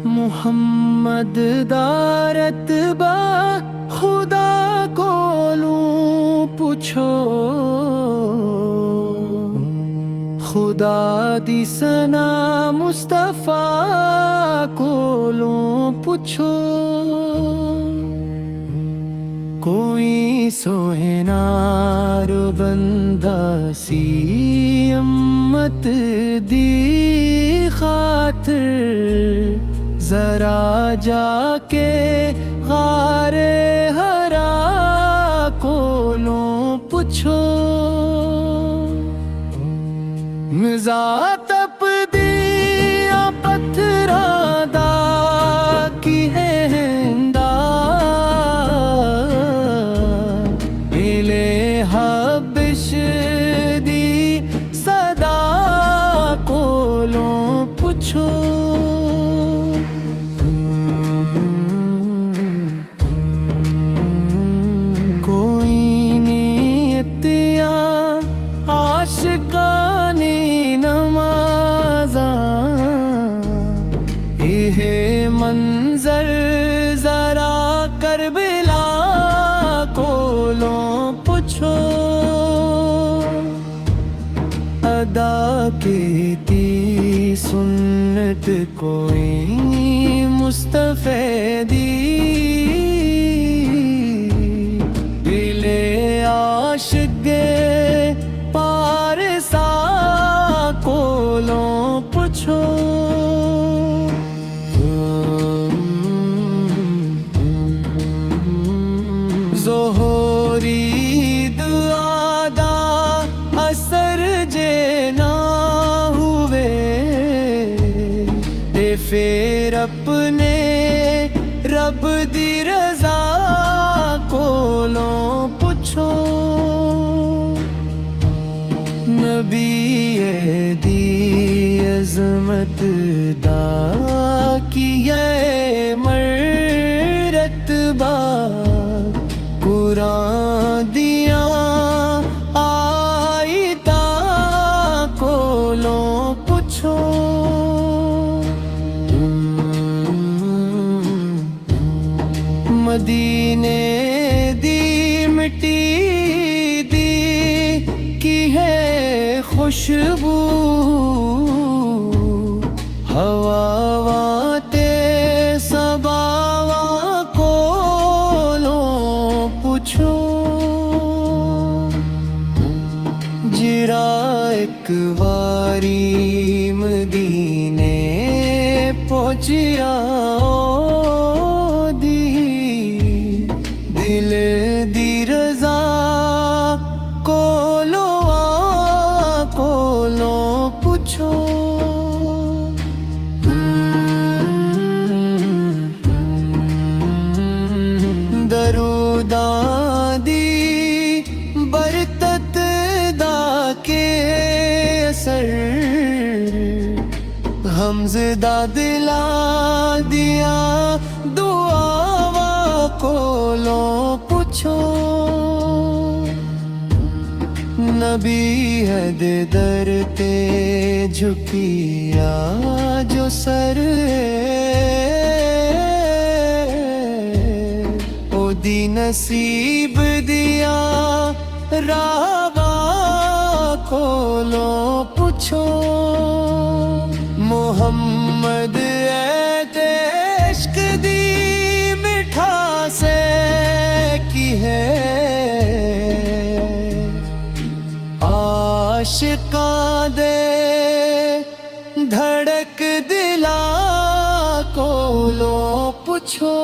محمد دارت با خدا کولوں پوچھو خدا دی سنا مصطفیٰ کولوں پوچھو کوئی سوہنار بندہ سی امت دی خاطر ذرا جا کے غار ہرا کولوں پوچھو مزا تپ دیا پتھراں دا کی ہندا ملے حبش دی صدا کولوں پوچھو منظر ذرا کربلا کولوں پوچھو ادا کیتی سنت کوئی مصطفیٰ دی دل عاشق پارسا کولوں پوچھو ظہوری دعا دا اثر جے نہ ہوئے تے پھر اپنے رب دی رضا کولوں پوچھو نبی دی عظمت دا کیے مرتبہ قرآن دیاں آیتاں کولوں پوچھو مدینے دی مٹی دی کی ہے خوشبو ہوا تے سباواں کولوں پوچھو جرا ایک واری مدینے پہنچیا دی دل دی رضا کولوں پوچھو دروداں دی برکت دا کے اثر حمزدہ دلا دیا دعاواں کولوں پوچھو نبی ہے دے در تے جھکیا جو سر دی نصیب دیا راہواں کولوں پوچھو محمد اے تے عشق دی مٹھاس کی ہے عاشقاں دے دھڑک دلا کولوں پوچھو